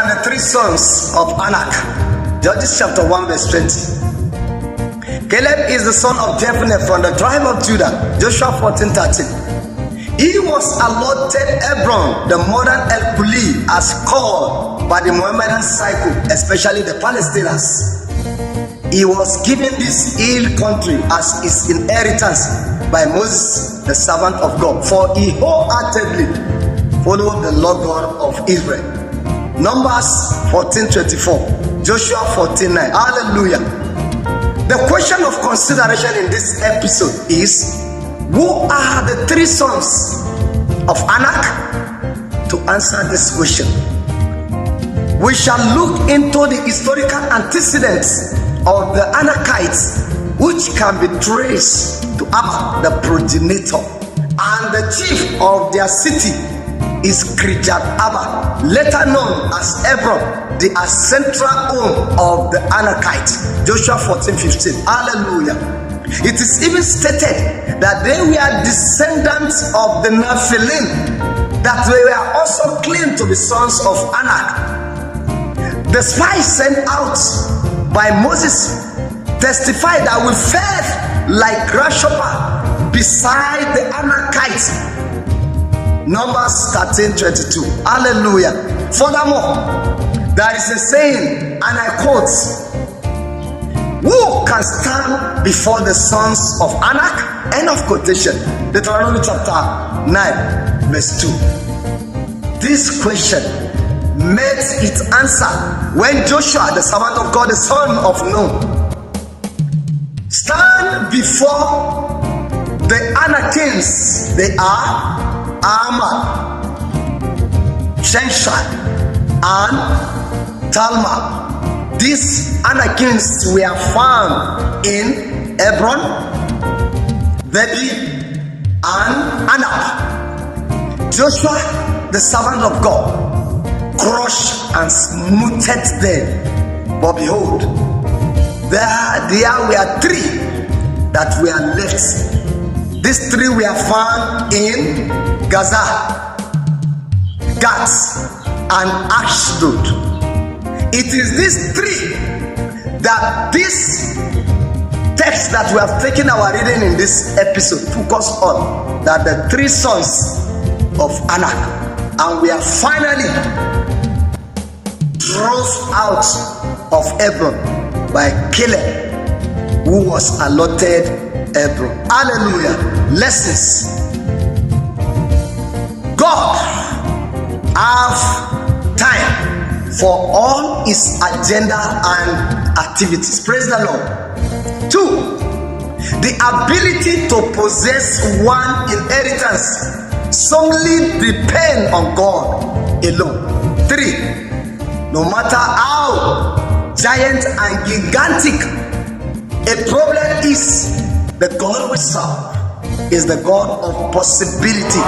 and the three sons of ANAK. Judges chapter 1 verse 20. Caleb is the son of Jephunneh from the tribe of Judah. Joshua 14:13. He was allotted Hebron, the modern El Kuli, as called by the Mohammedan cycle, especially the Palestinians. He was given this hill country as his inheritance by Moses, the servant of God, for he wholeheartedly followed the Lord God of Israel. Numbers 14:24, Joshua 14:9. Hallelujah. The question of consideration in this episode is, who are the three sons of ANAK? To answer this question, we shall look into the historical antecedents of the Anakites, which can be traced to Abba, the progenitor, and the chief of their city is Kirjat Abba, later known as Hebron, the central home of the Anakites. Joshua 14:15. Hallelujah. It is even stated that they were descendants of the Nephilim, that they were also claimed to be sons of ANAK. The spies sent out by Moses testified that we fed like grasshopper beside the Anakites. Numbers 13:22. Hallelujah. Furthermore, there is a saying, and I quote, who can stand before the sons of ANAK? End of quotation. Deuteronomy chapter 9 verse 2. This question met its answer when Joshua, the servant of God, the son of Nun, stand before the Anakins. They are Ahmad, Shenshan, and Talma. These Anakins were found in Hebron, Bebi, and Anak. Joshua, the servant of God, crushed and smoothed them. But behold, there were three that were left. These three were found in Gaza, Gath, and Ashdod. It is these three that this text that we have taken our reading in this episode focus on, that the three sons of ANAK, and we are finally drove out of Hebron by Caleb, who was allotted Hebron. Hallelujah. Lessons. God have time for all his agenda and activities. Praise the Lord. 2, the ability to possess one inheritance solely depend on God alone. 3, no matter how giant and gigantic a problem is, the God we serve is the God of possibility.